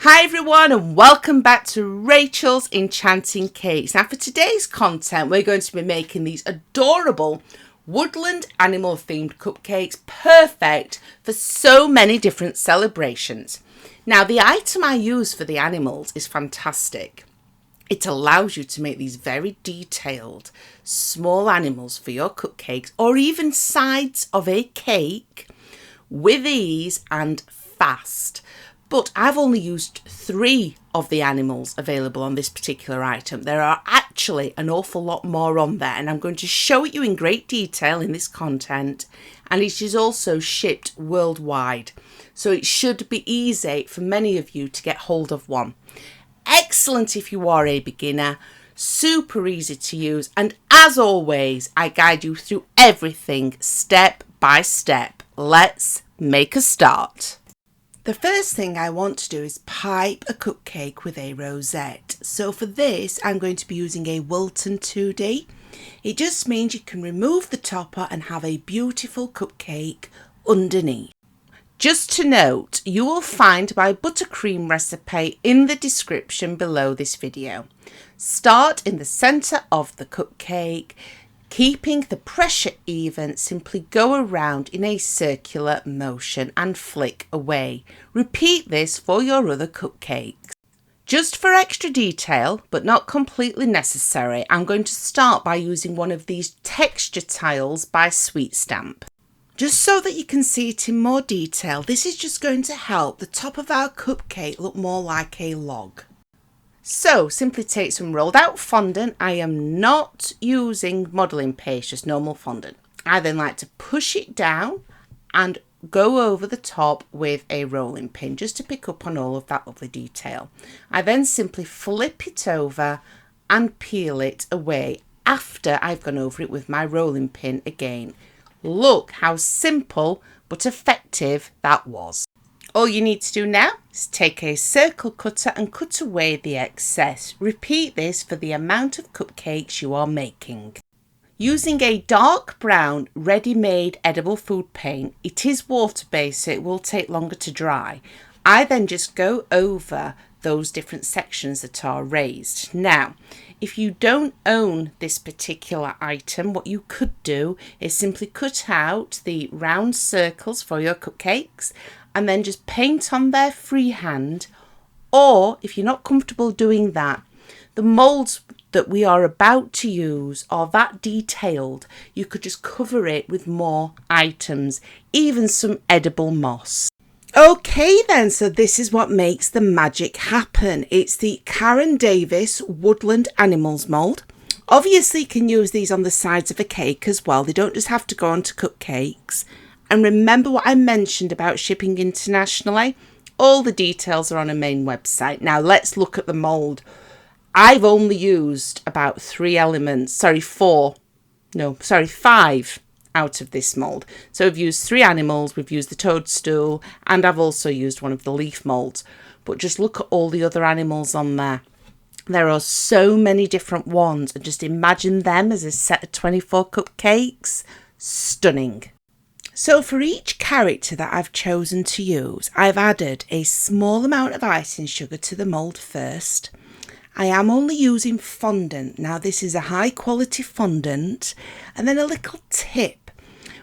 Hi everyone and welcome back to Rachel's Enchanting Cakes. Now for today's content we're going to be making these adorable woodland animal themed cupcakes, perfect for so many different celebrations. Now the item I use for the animals is fantastic. It allows you to make these very detailed small animals for your cupcakes or even sides of a cake with ease and fast. But I've only used 3 of the animals available on this particular item. There are actually an awful lot more on there, and I'm going to show it you in great detail in this content. And it is also shipped worldwide, so it should be easy for many of you to get hold of one. Excellent if you are a beginner, super easy to use, and as always, I guide you through everything step by step. Let's make a start. The first thing I want to do is pipe a cupcake with a rosette. So for this, I'm going to be using a Wilton 2D. It just means you can remove the topper and have a beautiful cupcake underneath. Just to note, you will find my buttercream recipe in the description below this video. Start in the centre of the cupcake. Keeping the pressure even, simply go around in a circular motion and flick away. Repeat this for your other cupcakes. Just for extra detail, but not completely necessary, I'm going to start by using one of these texture tiles by Sweet Stamp. Just so that you can see it in more detail, this is just going to help the top of our cupcake look more like a log. So simply take some rolled out fondant. I am not using modelling paste, just normal fondant. I then like to push it down and go over the top with a rolling pin just to pick up on all of that lovely detail. I then simply flip it over and peel it away after I've gone over it with my rolling pin again. Look how simple but effective that was. All you need to do now is take a circle cutter and cut away the excess. Repeat this for the amount of cupcakes you are making. Using a dark brown ready-made edible food paint, it is water-based so it will take longer to dry. I then just go over those different sections that are raised. Now, if you don't own this particular item, what you could do is simply cut out the round circles for your cupcakes and then just paint on there freehand, or if you're not comfortable doing that, the moulds that we are about to use are that detailed, you could just cover it with more items, even some edible moss. Okay then, so this is what makes the magic happen. It's the Karen Davis Woodland Animals mould. Obviously you can use these on the sides of a cake as well, they don't just have to go onto cupcakes. And remember what I mentioned about shipping internationally? All the details are on a main website. Now let's look at the mould. I've only used about 5 out of this mould. So we've used 3 animals, we've used the toadstool, and I've also used one of the leaf moulds. But just look at all the other animals on there. There are so many different ones, and just imagine them as a set of 24 cupcakes. Stunning. So for each character that I've chosen to use, I've added a small amount of icing sugar to the mould first. I am only using fondant. Now this is a high quality fondant. And then a little tip.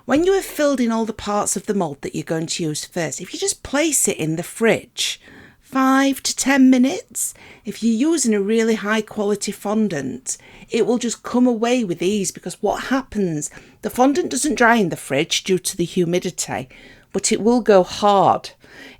When you have filled in all the parts of the mould that you're going to use first, if you just place it in the fridge, 5 to 10 minutes, if you're using a really high quality fondant, it will just come away with ease, because what happens, the fondant doesn't dry in the fridge due to the humidity, but it will go hard.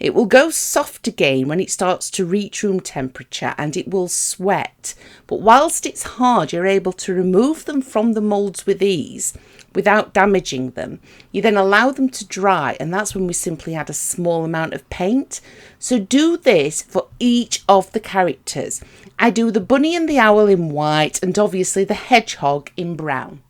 It will go soft again when it starts to reach room temperature, and it will sweat. But whilst it's hard, you're able to remove them from the moulds with ease without damaging them. You then allow them to dry, and that's when we simply add a small amount of paint. So do this for each of the characters. I do the bunny and the owl in white, and obviously the hedgehog in brown.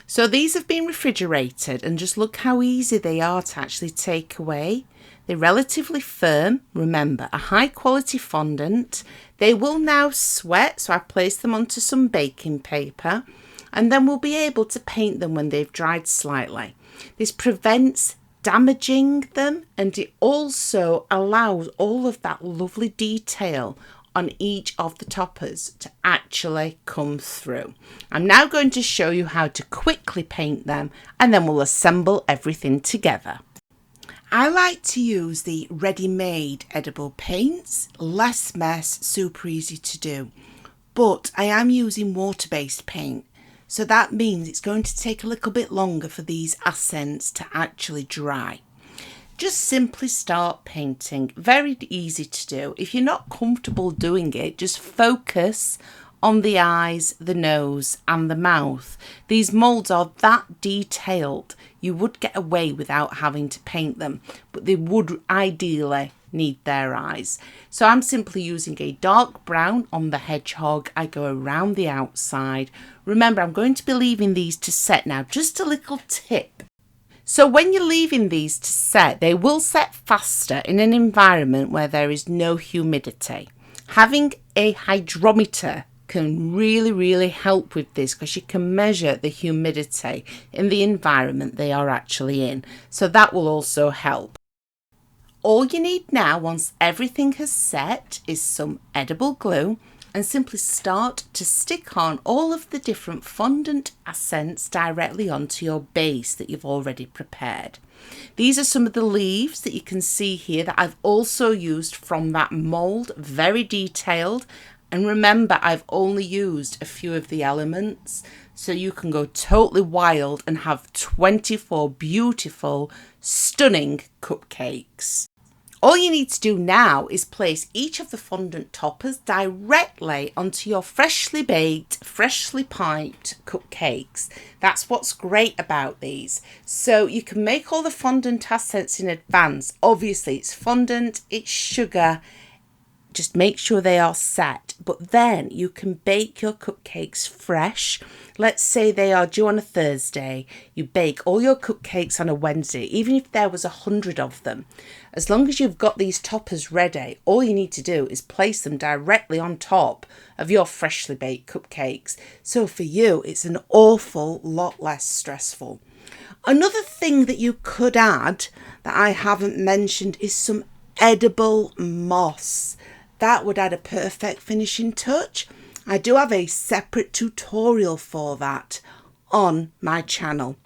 So these have been refrigerated, and just look how easy they are to actually take away. They're relatively firm. Remember, a high quality fondant. They will now sweat, so I've placed them onto some baking paper, and then we'll be able to paint them when they've dried slightly. This prevents damaging them, and it also allows all of that lovely detail on each of the toppers to actually come through. I'm now going to show you how to quickly paint them, and then we'll assemble everything together. I like to use the ready-made edible paints, less mess, super easy to do, but I am using water-based paint. So that means it's going to take a little bit longer for these accents to actually dry. Just simply start painting. Very easy to do. If you're not comfortable doing it, just focus on the eyes, the nose and the mouth. These moulds are that detailed, you would get away without having to paint them, but they would ideally need their eyes. So I'm simply using a dark brown on the hedgehog. I go around the outside. Remember, I'm going to be leaving these to set now. Just a little tip. So when you're leaving these to set, they will set faster in an environment where there is no humidity. Having a hydrometer can really help with this, because you can measure the humidity in the environment they are actually in. So that will also help. All you need now, once everything has set, is some edible glue, and simply start to stick on all of the different fondant accents directly onto your base that you've already prepared. These are some of the leaves that you can see here that I've also used from that mould, very detailed. And remember, I've only used a few of the elements, so you can go totally wild and have 24 beautiful, stunning cupcakes. All you need to do now is place each of the fondant toppers directly onto your freshly baked, freshly piped cupcakes. That's what's great about these. So you can make all the fondant accents in advance. Obviously, it's fondant, it's sugar. Just make sure they are set, but then you can bake your cupcakes fresh. Let's say they are due on a Thursday. You bake all your cupcakes on a Wednesday, even if there was 100 of them. As long as you've got these toppers ready, all you need to do is place them directly on top of your freshly baked cupcakes. So for you, it's an awful lot less stressful. Another thing that you could add that I haven't mentioned is some edible moss. That would add a perfect finishing touch. I do have a separate tutorial for that on my channel.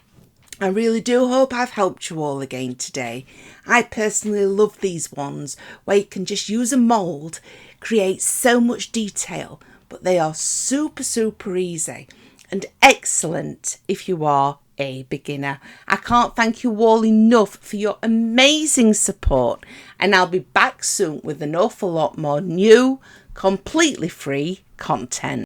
I really do hope I've helped you all again today. I personally love these ones where you can just use a mould, create so much detail, but they are super easy and excellent if you are a beginner. I can't thank you all enough for your amazing support, and I'll be back soon with an awful lot more new, completely free content.